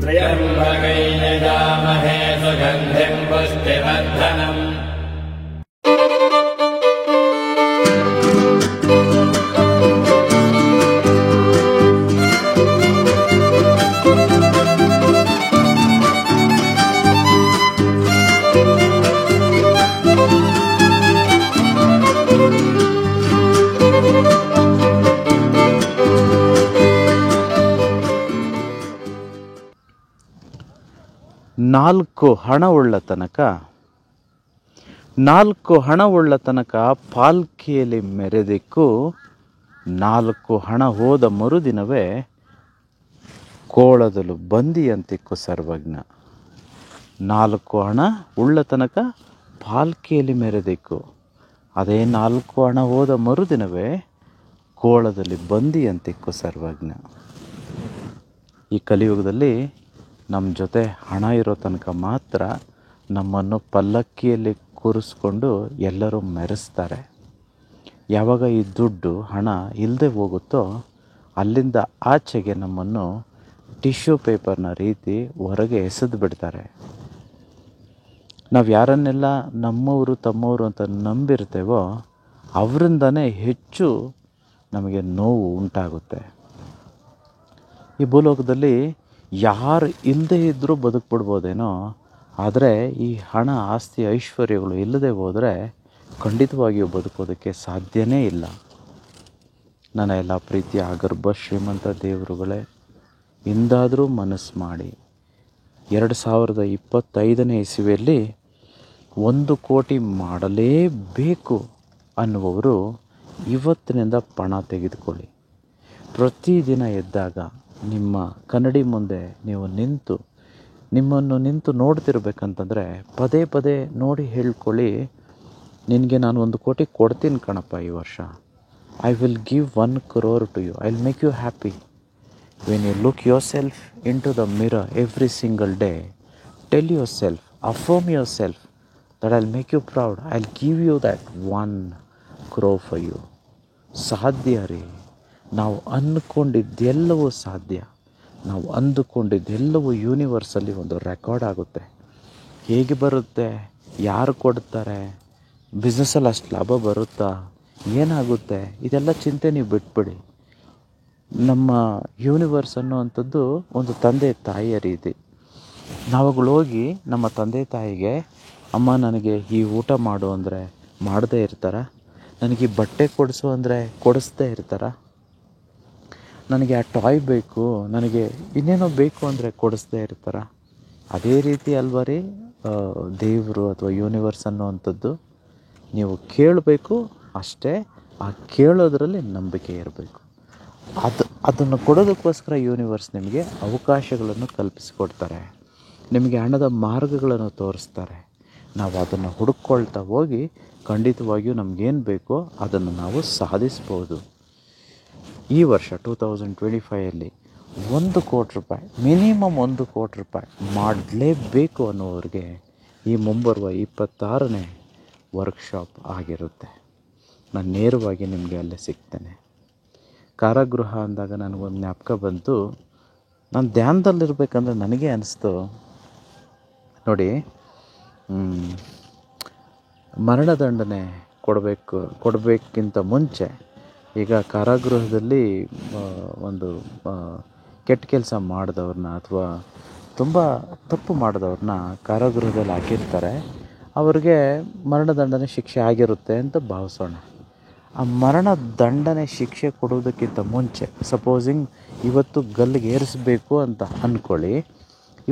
त्र्यम्बकै यजामहे सुगन्धिं पुष्टिवर्धनम्। ನಾಲ್ಕು ಹಣವುಳ್ಳ ತನಕ ಪಾಲ್ಕಿಯಲ್ಲಿ ಮೆರೆದಿಕ್ಕು, 4 ಹಣ ಹೋದ ಮರುದಿನವೇ ಕೋಳದಲು ಬಂದಿಯಂತಿಕ್ಕು ಸರ್ವಜ್ಞ. 4 ಹಣ ಉಳ್ಳ ತನಕ ಪಾಲ್ಕಿಯಲ್ಲಿ ಮೆರೆದಿಕ್ಕು, ಅದೇ 4 ಹಣ ಹೋದ ಮರುದಿನವೇ ಕೋಳದಲ್ಲಿ ಬಂದಿಯಂತಿಕ್ಕು ಸರ್ವಜ್ಞ. ಈ ಕಲಿಯುಗದಲ್ಲಿ ನಮ್ಮ ಜೊತೆ ಹಣ ಇರೋ ತನಕ ಮಾತ್ರ ನಮ್ಮನ್ನು ಪಲ್ಲಕ್ಕಿಯಲ್ಲಿ ಕೂರಿಸ್ಕೊಂಡು ಎಲ್ಲರೂ ಮೆರೆಸ್ತಾರೆ. ಯಾವಾಗ ಈ ದುಡ್ಡು ಹಣ ಇಲ್ಲದೆ ಹೋಗುತ್ತೋ ಅಲ್ಲಿಂದ ಆಚೆಗೆ ನಮ್ಮನ್ನು ಟಿಶ್ಯೂ ಪೇಪರ್ನ ರೀತಿ ಹೊರಗೆ ಎಸೆದು ಬಿಡ್ತಾರೆ. ನಾವು ಯಾರನ್ನೆಲ್ಲ ನಮ್ಮವರು ತಮ್ಮವರು ಅಂತ ನಂಬಿರ್ತೇವೋ ಅವರಿಂದನೇ ಹೆಚ್ಚು ನಮಗೆ ನೋವು ಉಂಟಾಗುತ್ತೆ. ಈ ಭೂಲೋಕದಲ್ಲಿ ಯಾರು ಇಲ್ಲದೆ ಇದ್ದರೂ ಬದುಕ್ಬಿಡ್ಬೋದೇನೋ, ಆದರೆ ಈ ಹಣ ಆಸ್ತಿ ಐಶ್ವರ್ಯಗಳು ಇಲ್ಲದೆ ಹೋದರೆ ಖಂಡಿತವಾಗಿಯೂ ಬದುಕೋದಕ್ಕೆ ಸಾಧ್ಯವೇ ಇಲ್ಲ. ನನ್ನ ಎಲ್ಲ ಪ್ರೀತಿಯ ಆಗರ್ಭ ಶ್ರೀಮಂತ ದೇವರುಗಳೇ, ಇಂದಾದರೂ ಮನಸ್ಸು ಮಾಡಿ 2025ನೇ ಇಸವಿಯಲ್ಲಿ 1 ಕೋಟಿ ಮಾಡಲೇಬೇಕು ಅನ್ನುವವರು ಇವತ್ತಿನಿಂದ ಪಣ ತೆಗೆದುಕೊಳ್ಳಿ. ಪ್ರತಿದಿನ ಎದ್ದಾಗ ನಿಮ್ಮ ಕನ್ನಡಿ ಮುಂದೆ ನೀವು ನಿಮ್ಮನ್ನು ನೋಡ್ತಿರ್ಬೇಕಂತಂದರೆ ಪದೇ ಪದೇ ನೋಡಿ ಹೇಳ್ಕೊಳ್ಳಿ, ನಿನಗೆ ನಾನು 1 ಕೋಟಿ ಕೊಡ್ತೀನಿ ಕಣಪ್ಪ ಈ ವರ್ಷ. I will give 1 crore to you. I will make you happy. When you look yourself into the mirror every single day, tell yourself, affirm yourself that I will make you proud. I will give you that 1 crore for you. ಸಾಧ್ಯ ರೀ. ನಾವು ಅಂದ್ಕೊಂಡಿದ್ದೆಲ್ಲವೂ ಸಾಧ್ಯ. ನಾವು ಅಂದುಕೊಂಡಿದ್ದೆಲ್ಲವೂ ಯೂನಿವರ್ಸಲ್ಲಿ ಒಂದು record ಆಗುತ್ತೆ. ಹೇಗೆ ಬರುತ್ತೆ, ಯಾರು ಕೊಡ್ತಾರೆ, ಬಿಸ್ನೆಸ್ಸಲ್ಲಿ ಅಷ್ಟು ಲಾಭ ಬರುತ್ತಾ, ಏನಾಗುತ್ತೆ, ಇದೆಲ್ಲ ಚಿಂತೆ ನೀವು ಬಿಟ್ಬಿಡಿ. ನಮ್ಮ ಯೂನಿವರ್ಸ್ ಅನ್ನುವಂಥದ್ದು ಒಂದು ತಂದೆ ತಾಯಿಯ ರೀತಿ. ನಾವುಗಳು ಹೋಗಿ ನಮ್ಮ ತಂದೆ ತಾಯಿಗೆ, ಅಮ್ಮ ನನಗೆ ಈ ಊಟ ಮಾಡು ಅಂದರೆ ಮಾಡದೇ ಇರ್ತಾರ? ನನಗೆ ಈ ಬಟ್ಟೆ ಕೊಡಿಸು ಅಂದರೆ ಕೊಡಿಸ್ದೇ ಇರ್ತಾರ? ನನಗೆ ಆ ಟಾಯ್ ಬೇಕು, ನನಗೆ ಇನ್ನೇನೋ ಬೇಕು ಅಂದರೆ ಕೊಡಿಸ್ದೇ ಇರ್ತಾರ? ಅದೇ ರೀತಿ ಅಲ್ವ ರೀ ದೇವರು ಅಥವಾ ಯೂನಿವರ್ಸ್ ಅನ್ನುವಂಥದ್ದು. ನೀವು ಕೇಳಬೇಕು ಅಷ್ಟೇ, ಆ ಕೇಳೋದ್ರಲ್ಲಿ ನಂಬಿಕೆ ಇರಬೇಕು. ಅದನ್ನು ಕೊಡೋದಕ್ಕೋಸ್ಕರ ಯೂನಿವರ್ಸ್ ನಿಮಗೆ ಅವಕಾಶಗಳನ್ನು ಕಲ್ಪಿಸಿಕೊಡ್ತಾರೆ, ನಿಮಗೆ ಹಣದ ಮಾರ್ಗಗಳನ್ನು ತೋರಿಸ್ತಾರೆ. ನಾವು ಅದನ್ನು ಹುಡುಕೊಳ್ತಾ ಹೋಗಿ ಖಂಡಿತವಾಗಿಯೂ ನಮಗೇನು ಬೇಕೋ ಅದನ್ನು ನಾವು ಸಾಧಿಸ್ಬೋದು. ಈ ವರ್ಷ 2025ಲ್ಲಿ 1 ಕೋಟಿ ರೂಪಾಯಿ, ಮಿನಿಮಮ್ 1 ಕೋಟಿ ರೂಪಾಯಿ ಮಾಡಲೇಬೇಕು ಅನ್ನೋರಿಗೆ ಈ ಮುಂಬರುವ 26ನೇ ವರ್ಕ್ಶಾಪ್ ಆಗಿರುತ್ತೆ. ನಾನು ನೇರವಾಗಿ ನಿಮಗೆ ಅಲ್ಲೇ ಸಿಗ್ತೇನೆ. ಕಾರಾಗೃಹ ಅಂದಾಗ ನನಗೊಂದು ಜ್ಞಾಪಕ ಬಂತು. ನಾನು ಧ್ಯಾನದಲ್ಲಿರ್ಬೇಕಂದ್ರೆ ನನಗೆ ಅನಿಸ್ತು ನೋಡಿ, ಮರಣದಂಡನೆ ಕೊಡಬೇಕ್ಕಿಂತ ಮುಂಚೆ ಈಗ ಕಾರಾಗೃಹದಲ್ಲಿ ಒಂದು ಕೆಟ್ಟ ಕೆಲಸ ಮಾಡಿದವ್ರನ್ನ ಅಥವಾ ತುಂಬ ತಪ್ಪು ಮಾಡಿದವ್ರನ್ನ ಕಾರಾಗೃಹದಲ್ಲಿ ಹಾಕಿರ್ತಾರೆ. ಅವ್ರಿಗೆ ಮರಣದಂಡನೆ ಶಿಕ್ಷೆ ಆಗಿರುತ್ತೆ ಅಂತ ಭಾವಿಸೋಣ. ಆ ಮರಣದಂಡನೆ ಶಿಕ್ಷೆ ಕೊಡೋದಕ್ಕಿಂತ ಮುಂಚೆ ಸಪೋಸಿಂಗ್ ಇವತ್ತು ಗಲ್ಲಿಗೆ ಏರಿಸಬೇಕು ಅಂತ ಅಂದ್ಕೊಳ್ಳಿ.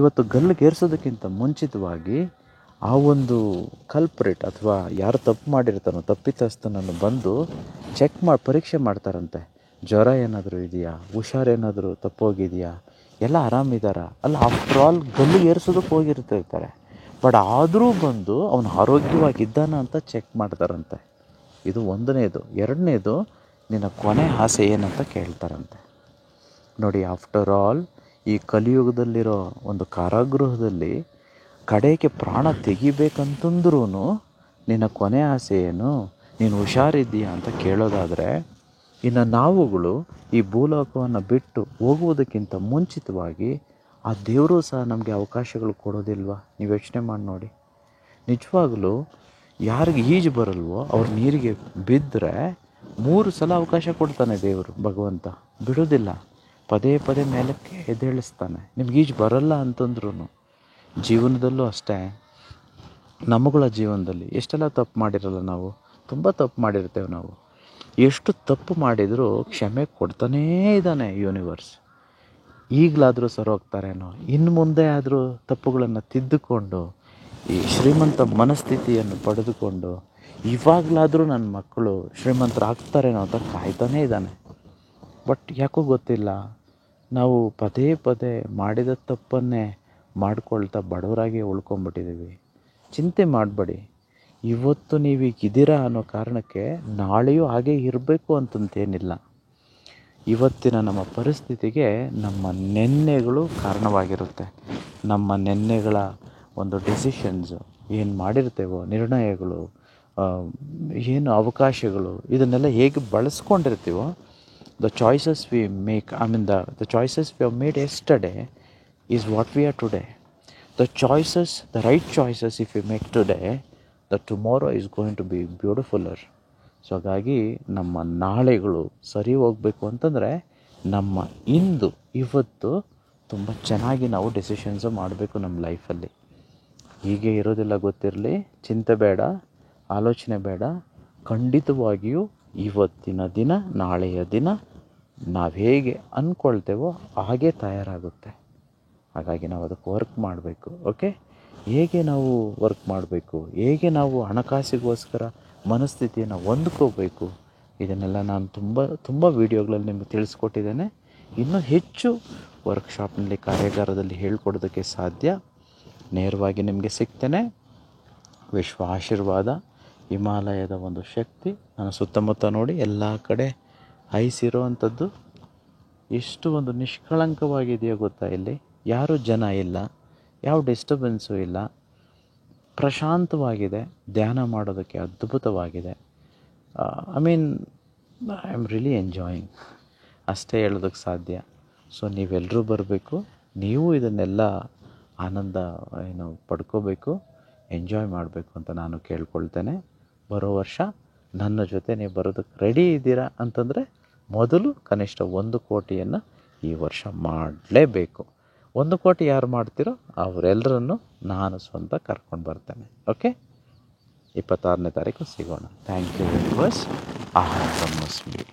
ಇವತ್ತು ಗಲ್ಲಿಗೆ ಏರಿಸೋದಕ್ಕಿಂತ ಮುಂಚಿತವಾಗಿ ಆ ಒಂದು ಕಲ್ಪ್ರೇಟ್ ಅಥವಾ ಯಾರು ತಪ್ಪು ಮಾಡಿರ್ತಾನೋ ತಪ್ಪಿತಸ್ಥನನ್ನು ಬಂದು ಪರೀಕ್ಷೆ ಮಾಡ್ತಾರಂತೆ. ಜ್ವರ ಏನಾದರೂ ಇದೆಯಾ, ಹುಷಾರೇನಾದರೂ ತಪ್ಪೋಗಿದೆಯಾ, ಎಲ್ಲ ಆರಾಮಿದ್ದಾರಾ? ಅಲ್ಲ, ಆಫ್ಟರ್ ಆಲ್ ಗಲ್ಲಿಗೆ ಏರಿಸೋದಕ್ಕೆ ಹೋಗಿರ್ತಿರ್ತಾರೆ. ಬಟ್ ಆದರೂ ಬಂದು ಅವನು ಆರೋಗ್ಯವಾಗಿದ್ದಾನ ಅಂತ ಚೆಕ್ ಮಾಡ್ತಾರಂತೆ. ಇದು 1ನೇದು. 2ನೇದು, ನಿನ್ನ ಕೊನೆ ಆಸೆ ಏನಂತ ಕೇಳ್ತಾರಂತೆ. ನೋಡಿ, ಆಫ್ಟರ್ ಆಲ್ ಈ ಕಲಿಯುಗದಲ್ಲಿರೋ ಒಂದು ಕಾರಾಗೃಹದಲ್ಲಿ ಕಡೆಗೆ ಪ್ರಾಣ ತೆಗಿಬೇಕಂತಂದ್ರೂ ನಿನ್ನ ಕೊನೆ ಆಸೆ ಏನು, ನೀನು ಹುಷಾರಿದ್ದೀಯಾ ಅಂತ ಕೇಳೋದಾದರೆ, ಇನ್ನು ನಾವುಗಳು ಈ ಭೂಲೋಕವನ್ನು ಬಿಟ್ಟು ಹೋಗುವುದಕ್ಕಿಂತ ಮುಂಚಿತವಾಗಿ ಆ ದೇವರು ಸಹ ನಮಗೆ ಅವಕಾಶಗಳು ಕೊಡೋದಿಲ್ವಾ? ನೀವು ಯೋಚನೆ ಮಾಡಿ ನೋಡಿ. ನಿಜವಾಗಲೂ ಯಾರಿಗೆ ಈಜು ಬರಲ್ವೋ ಅವ್ರು ನೀರಿಗೆ ಬಿದ್ದರೆ 3 ಸಲ ಅವಕಾಶ ಕೊಡ್ತಾನೆ ದೇವರು, ಭಗವಂತ ಬಿಡೋದಿಲ್ಲ. ಪದೇ ಪದೇ ಮೇಲಕ್ಕೆ ಎದ್ದೇಳಿಸ್ತಾನೆ. ನಿಮ್ಗೆ ಈಜು ಬರಲ್ಲ ಅಂತಂದ್ರೂ. ಜೀವನದಲ್ಲೂ ಅಷ್ಟೇ, ನಮ್ಮಗಳ ಜೀವನದಲ್ಲಿ ಎಷ್ಟೆಲ್ಲ ತಪ್ಪು ಮಾಡಿರಲ್ಲ ನಾವು. ತುಂಬ ತಪ್ಪು ಮಾಡಿರ್ತೇವೆ ನಾವು. ಎಷ್ಟು ತಪ್ಪು ಮಾಡಿದರೂ ಕ್ಷಮೆ ಕೊಡ್ತಾನೇ ಇದ್ದಾನೆ ಯೂನಿವರ್ಸ್. ಈಗಲಾದರೂ ಸರೋಗ್ತಾರೇನೋ, ಇನ್ನು ಮುಂದೆ ಆದರೂ ತಪ್ಪುಗಳನ್ನು ತಿದ್ದುಕೊಂಡು ಈ ಶ್ರೀಮಂತ ಮನಸ್ಥಿತಿಯನ್ನು ಪಡೆದುಕೊಂಡು ಇವಾಗಲಾದರೂ ನನ್ನ ಮಕ್ಕಳು ಶ್ರೀಮಂತರಾಗ್ತಾರೇನೋ ಅಂತ ಕಾಯ್ತಾನೇ ಇದ್ದಾನೆ. ಬಟ್ ಯಾಕೋ ಗೊತ್ತಿಲ್ಲ, ನಾವು ಪದೇ ಪದೇ ಮಾಡಿದ ತಪ್ಪನ್ನೇ ಮಾಡ್ಕೊಳ್ತಾ ಬಡವರಾಗಿ ಉಳ್ಕೊಂಬಿಟ್ಟಿದ್ದೀವಿ. ಚಿಂತೆ ಮಾಡಬೇಡಿ. ಇವತ್ತು ನೀವೀಗಿದ್ದೀರಾ ಅನ್ನೋ ಕಾರಣಕ್ಕೆ ನಾಳೆಯೂ ಹಾಗೆ ಇರಬೇಕು ಅಂತಂತೇನಿಲ್ಲ. ಇವತ್ತಿನ ನಮ್ಮ ಪರಿಸ್ಥಿತಿಗೆ ನಮ್ಮ ನೆನ್ನೆಗಳು ಕಾರಣವಾಗಿರುತ್ತೆ. ನಮ್ಮ ನೆನ್ನೆಗಳ ಒಂದು ಡೆಸಿಷನ್ಸು, ಏನು ಮಾಡಿರ್ತೇವೋ ನಿರ್ಣಯಗಳು, ಏನು ಅವಕಾಶಗಳು, ಇದನ್ನೆಲ್ಲ ಹೇಗೆ ಬಳಸ್ಕೊಂಡಿರ್ತೀವೋ, the choices we make, the choices we have made yesterday is what we are today. The right choices if we make today, the tomorrow is going to be beautifuller. So ಹಾಗಾಗಿ ನಮ್ಮ ನಾಳೆಗಳು ಸರಿ ಹೋಗಬೇಕು ಅಂತಂದರೆ ನಮ್ಮ ಇವತ್ತು ತುಂಬ ಚೆನ್ನಾಗಿ ನಾವು ಡೆಸಿಷನ್ಸು ಮಾಡಬೇಕು ನಮ್ಮ ಲೈಫಲ್ಲಿ. ಹೀಗೆ ಇರೋದಿಲ್ಲ, ಗೊತ್ತಿರಲಿ. ಚಿಂತೆ ಬೇಡ, ಆಲೋಚನೆ ಬೇಡ. ಖಂಡಿತವಾಗಿಯೂ ಇವತ್ತಿನ ದಿನ, ನಾಳೆಯ ದಿನ ನಾವು ಹೇಗೆ ಅಂದ್ಕೊಳ್ತೇವೋ ಹಾಗೆ ತಯಾರಾಗುತ್ತೆ. ಹಾಗಾಗಿ ನಾವು ಅದಕ್ಕೆ ವರ್ಕ್ ಮಾಡಬೇಕು. ಓಕೆ, ಹೇಗೆ ನಾವು ವರ್ಕ್ ಮಾಡಬೇಕು, ಹೇಗೆ ನಾವು ಹಣಕಾಸಿಗೋಸ್ಕರ ಮನಸ್ಥಿತಿಯನ್ನು ಹೊಂದ್ಕೋಬೇಕು, ಇದನ್ನೆಲ್ಲ ನಾನು ತುಂಬ ವೀಡಿಯೋಗಳಲ್ಲಿ ನಿಮಗೆ ತಿಳಿಸ್ಕೊಟ್ಟಿದ್ದೇನೆ. ಇನ್ನೂ ಹೆಚ್ಚು ವರ್ಕ್ಶಾಪ್ನಲ್ಲಿ, ಕಾರ್ಯಾಗಾರದಲ್ಲಿ ಹೇಳ್ಕೊಡೋದಕ್ಕೆ ಸಾಧ್ಯ. ನೇರವಾಗಿ ನಿಮಗೆ ಸಿಗ್ತೇನೆ. ವಿಶ್ವ ಆಶೀರ್ವಾದ, ಹಿಮಾಲಯದ ಒಂದು ಶಕ್ತಿ. ನಾನು ಸುತ್ತಮುತ್ತ ನೋಡಿ ಎಲ್ಲ ಕಡೆ ಐಸಿರೋ ಅಂಥದ್ದು ಎಷ್ಟು ಒಂದು ನಿಷ್ಕಳಂಕವಾಗಿದೆಯೋ ಗೊತ್ತಾ. ಇಲ್ಲಿ ಯಾರೂ ಜನ ಇಲ್ಲ, ಯಾವ ಡಿಸ್ಟರ್ಬೆನ್ಸು ಇಲ್ಲ, ಪ್ರಶಾಂತವಾಗಿದೆ. ಧ್ಯಾನ ಮಾಡೋದಕ್ಕೆ ಅದ್ಭುತವಾಗಿದೆ. ಐ ಆಮ್ ರಿಯಲಿ ಎಂಜಾಯಿಂಗ್, ಅಷ್ಟೇ ಹೇಳೋದಕ್ಕೆ ಸಾಧ್ಯ. ಸೊ ನೀವೆಲ್ಲರೂ ಬರಬೇಕು, ನೀವು ಇದನ್ನೆಲ್ಲ ಆನಂದ ಪಡ್ಕೋಬೇಕು, ಎಂಜಾಯ್ ಮಾಡಬೇಕು ಅಂತ ನಾನು ಕೇಳ್ಕೊಳ್ತೇನೆ. ಬರೋ ವರ್ಷ ನನ್ನ ಜೊತೆ ನೀವು ಬರೋದಕ್ಕೆ ರೆಡಿ ಇದ್ದೀರಾ ಅಂತಂದರೆ ಮೊದಲು ಕನಿಷ್ಠ 1 ಕೋಟಿಯನ್ನು ಈ ವರ್ಷ ಮಾಡಲೇಬೇಕು. 1 ಕೋಟಿ ಯಾರು ಮಾಡ್ತೀರೋ ಅವರೆಲ್ಲರನ್ನು ನಾನು ಸ್ವಂತ ಕರ್ಕೊಂಡು ಬರ್ತೇನೆ. ಓಕೆ, 26ನೇ ತಾರೀಕು ಸಿಗೋಣ. Thank you very much. ಆಹಾರ ಬ್ರಹ್ಮಸ್ಮಿ.